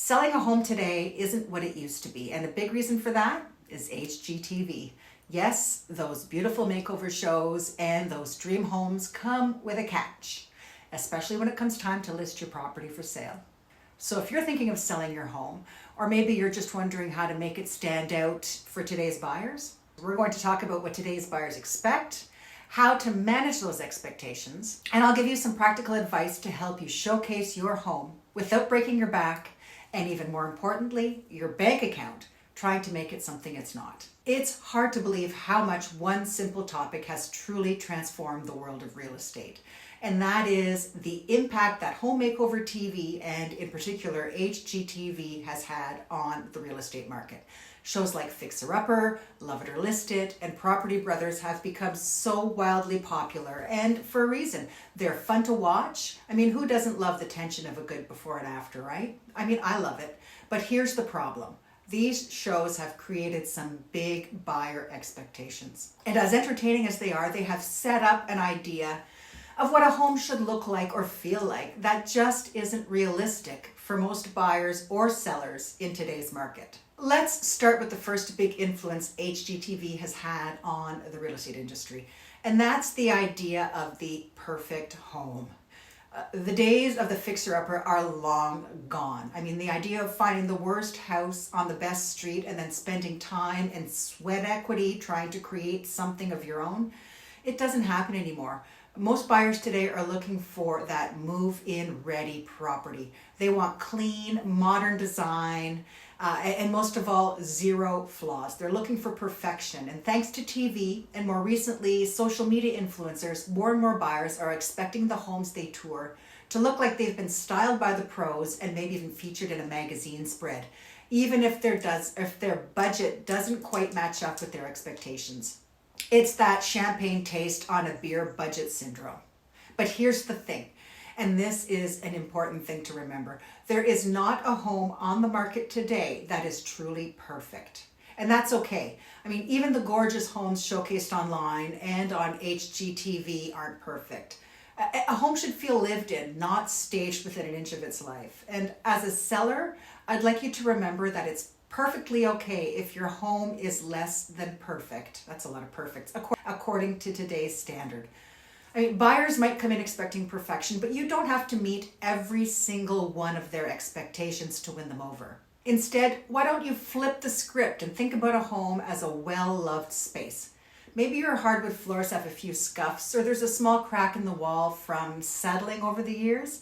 Selling a home today isn't what it used to be, and a big reason for that is HGTV. Yes, those beautiful makeover shows and those dream homes come with a catch, especially when it comes time to list your property for sale. So if you're thinking of selling your home, or maybe you're just wondering how to make it stand out for today's buyers, we're going to talk about what today's buyers expect, how to manage those expectations, and I'll give you some practical advice to help you showcase your home without breaking your back, and even more importantly, your bank account, trying to make it something it's not. It's hard to believe how much one simple topic has truly transformed the world of real estate. And that is the impact that home makeover TV and in particular HGTV has had on the real estate market. Shows like Fixer Upper, Love It or List It, and Property Brothers have become so wildly popular, and for a reason. They're fun to watch. I mean, who doesn't love the tension of a good before and after, right? I mean, I love it. But here's the problem. These shows have created some big buyer expectations. And as entertaining as they are, they have set up an idea of what a home should look like or feel like that just isn't realistic for most buyers or sellers in today's market. Let's start with the first big influence HGTV has had on the real estate industry, and that's the idea of the perfect home. The days of the fixer-upper are long gone. I mean, the idea of finding the worst house on the best street and then spending time and sweat equity trying to create something of your own, it doesn't happen anymore. Most buyers today are looking for that move-in ready property. They want clean, modern design, and most of all, zero flaws. They're looking for perfection. And thanks to TV and more recently social media influencers, more and more buyers are expecting the homes they tour to look like they've been styled by the pros and maybe even featured in a magazine spread, even if their budget doesn't quite match up with their expectations. It's that champagne taste on a beer budget syndrome. But here's the thing, and this is an important thing to remember. There is not a home on the market today that is truly perfect. And that's okay. I mean, even the gorgeous homes showcased online and on HGTV aren't perfect. A home should feel lived in, not staged within an inch of its life. And as a seller, I'd like you to remember that it's perfectly okay if your home is less than perfect. That's a lot of perfects, according to today's standard. I mean, buyers might come in expecting perfection, but you don't have to meet every single one of their expectations to win them over. Instead, why don't you flip the script and think about a home as a well-loved space? Maybe your hardwood floors have a few scuffs, or there's a small crack in the wall from settling over the years.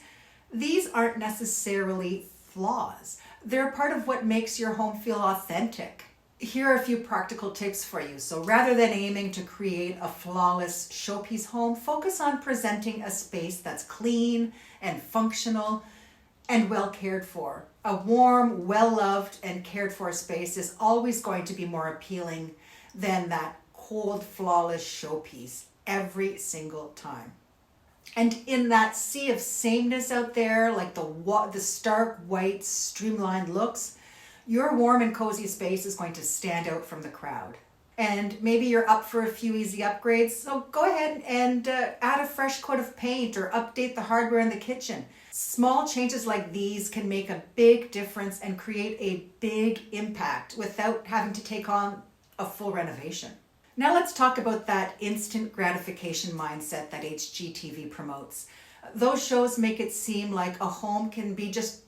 These aren't necessarily flaws. They're part of what makes your home feel authentic. Here are a few practical tips for you. So rather than aiming to create a flawless showpiece home, focus on presenting a space that's clean and functional and well cared for. A warm, well-loved and cared for space is always going to be more appealing than that cold, flawless showpiece every single time. And in that sea of sameness out there, like the stark white streamlined looks, your warm and cozy space is going to stand out from the crowd. And maybe you're up for a few easy upgrades, so go ahead and add a fresh coat of paint or update the hardware in the kitchen. Small changes like these can make a big difference and create a big impact without having to take on a full renovation. Now let's talk about that instant gratification mindset that HGTV promotes. Those shows make it seem like a home can be just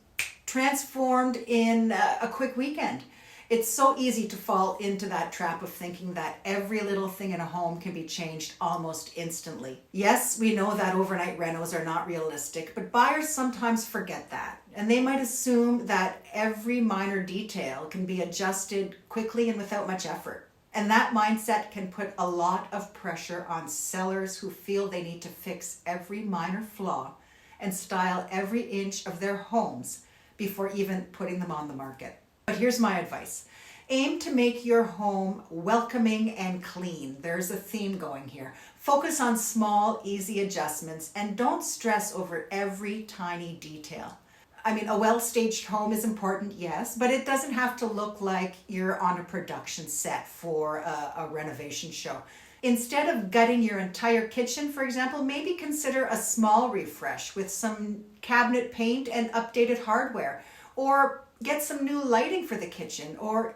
transformed in a quick weekend. It's so easy to fall into that trap of thinking that every little thing in a home can be changed almost instantly. Yes, we know that overnight renos are not realistic, but buyers sometimes forget that. And they might assume that every minor detail can be adjusted quickly and without much effort. And that mindset can put a lot of pressure on sellers who feel they need to fix every minor flaw and style every inch of their homes before even putting them on the market. But here's my advice. Aim to make your home welcoming and clean. There's a theme going here. Focus on small, easy adjustments and don't stress over every tiny detail. I mean, a well-staged home is important, yes, but it doesn't have to look like you're on a production set for a renovation show. Instead of gutting your entire kitchen, for example, maybe consider a small refresh with some cabinet paint and updated hardware. Or Get some new lighting for the kitchen, or,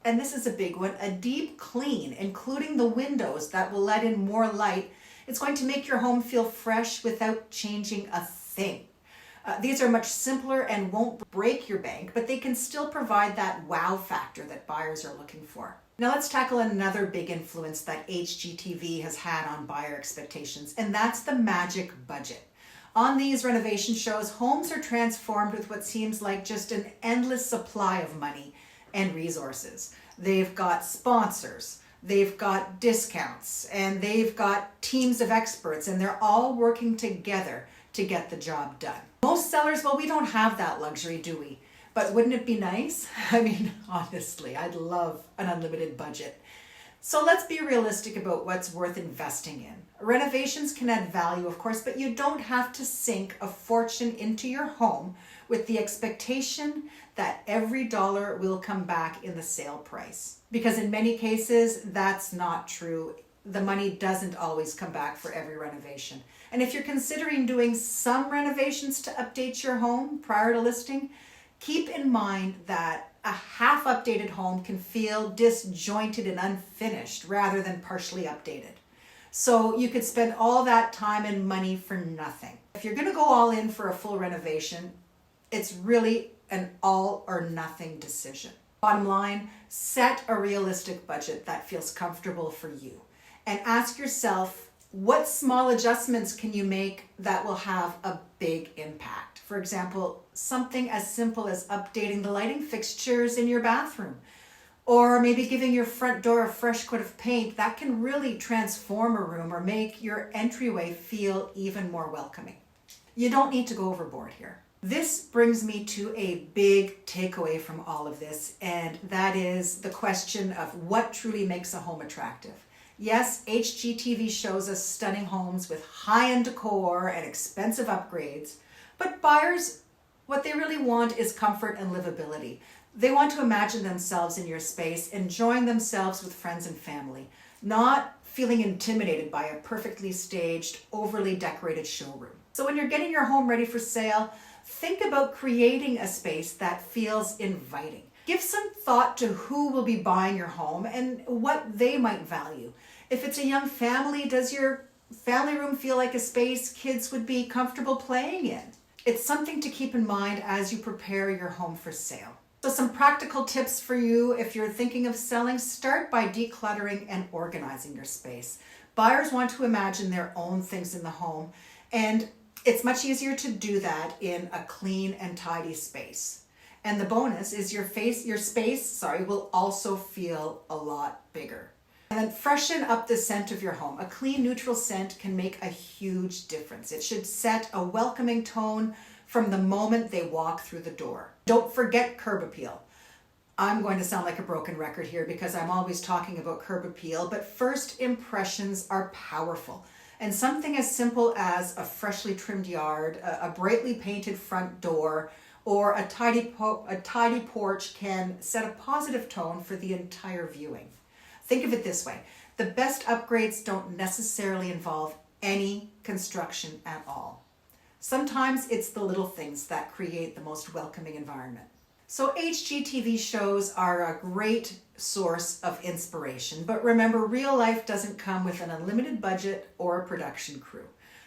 and this is a big one, a deep clean, including the windows that will let in more light. It's going to make your home feel fresh without changing a thing. These are much simpler and won't break your bank, but they can still provide that wow factor that buyers are looking for. Now let's tackle another big influence that HGTV has had on buyer expectations, and that's the magic budget. On these renovation shows, homes are transformed with what seems like just an endless supply of money and resources. They've got sponsors, they've got discounts, and they've got teams of experts, and they're all working together to get the job done. Most sellers, well, we don't have that luxury, do we? But wouldn't it be nice? I mean, honestly, I'd love an unlimited budget. So let's be realistic about what's worth investing in. Renovations can add value, of course, but you don't have to sink a fortune into your home with the expectation that every dollar will come back in the sale price. Because in many cases, that's not true. The money doesn't always come back for every renovation. And if you're considering doing some renovations to update your home prior to listing, keep in mind that a half updated home can feel disjointed and unfinished rather than partially updated. So you could spend all that time and money for nothing. If you're going to go all in for a full renovation, it's really an all or nothing decision. Bottom line, set a realistic budget that feels comfortable for you. And ask yourself, what small adjustments can you make that will have a big impact? For example, something as simple as updating the lighting fixtures in your bathroom, or maybe giving your front door a fresh coat of paint. That can really transform a room or make your entryway feel even more welcoming. You don't need to go overboard here. This brings me to a big takeaway from all of this, and that is the question of what truly makes a home attractive. Yes, HGTV shows us stunning homes with high-end decor and expensive upgrades, but buyers, what they really want is comfort and livability. They want to imagine themselves in your space, enjoying themselves with friends and family, not feeling intimidated by a perfectly staged, overly decorated showroom. So when you're getting your home ready for sale, think about creating a space that feels inviting. Give some thought to who will be buying your home and what they might value. If it's a young family, does your family room feel like a space kids would be comfortable playing in? It's something to keep in mind as you prepare your home for sale. So some practical tips for you if you're thinking of selling: start by decluttering and organizing your space. Buyers want to imagine their own things in the home, and it's much easier to do that in a clean and tidy space. And the bonus is your space will also feel a lot bigger. And then freshen up the scent of your home. A clean, neutral scent can make a huge difference. It should set a welcoming tone from the moment they walk through the door. Don't forget curb appeal. I'm going to sound like a broken record here because I'm always talking about curb appeal, but first impressions are powerful. And something as simple as a freshly trimmed yard, a brightly painted front door, or a tidy porch can set a positive tone for the entire viewing. Think of it this way: the best upgrades don't necessarily involve any construction at all. Sometimes it's the little things that create the most welcoming environment. So HGTV shows are a great source of inspiration, but remember, real life doesn't come with an unlimited budget or a production crew.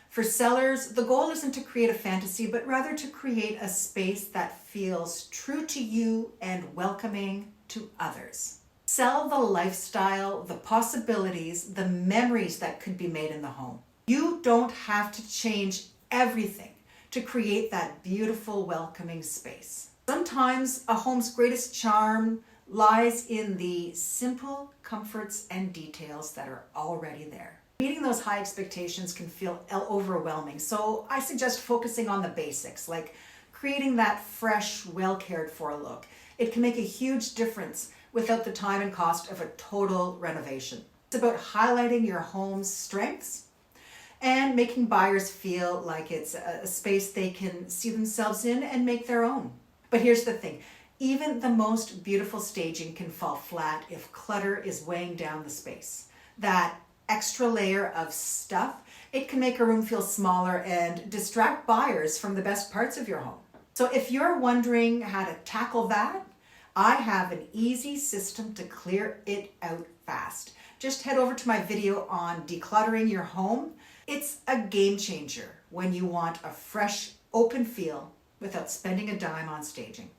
For sellers, the goal isn't to create a fantasy, but rather to create a space that feels true to you and welcoming to others. Sell the lifestyle, the possibilities, the memories that could be made in the home. You don't have to change everything to create that beautiful, welcoming space. Sometimes a home's greatest charm lies in the simple comforts and details that are already there. Meeting those high expectations can feel overwhelming, so I suggest focusing on the basics, like creating that fresh, well-cared-for look. It can make a huge difference without the time and cost of a total renovation. It's about highlighting your home's strengths and making buyers feel like it's a space they can see themselves in and make their own. But here's the thing: even the most beautiful staging can fall flat if clutter is weighing down the space. That extra layer of stuff, it can make a room feel smaller and distract buyers from the best parts of your home. So if you're wondering how to tackle that, I have an easy system to clear it out fast. Just head over to my video on decluttering your home. It's a game changer when you want a fresh, open feel without spending a dime on staging.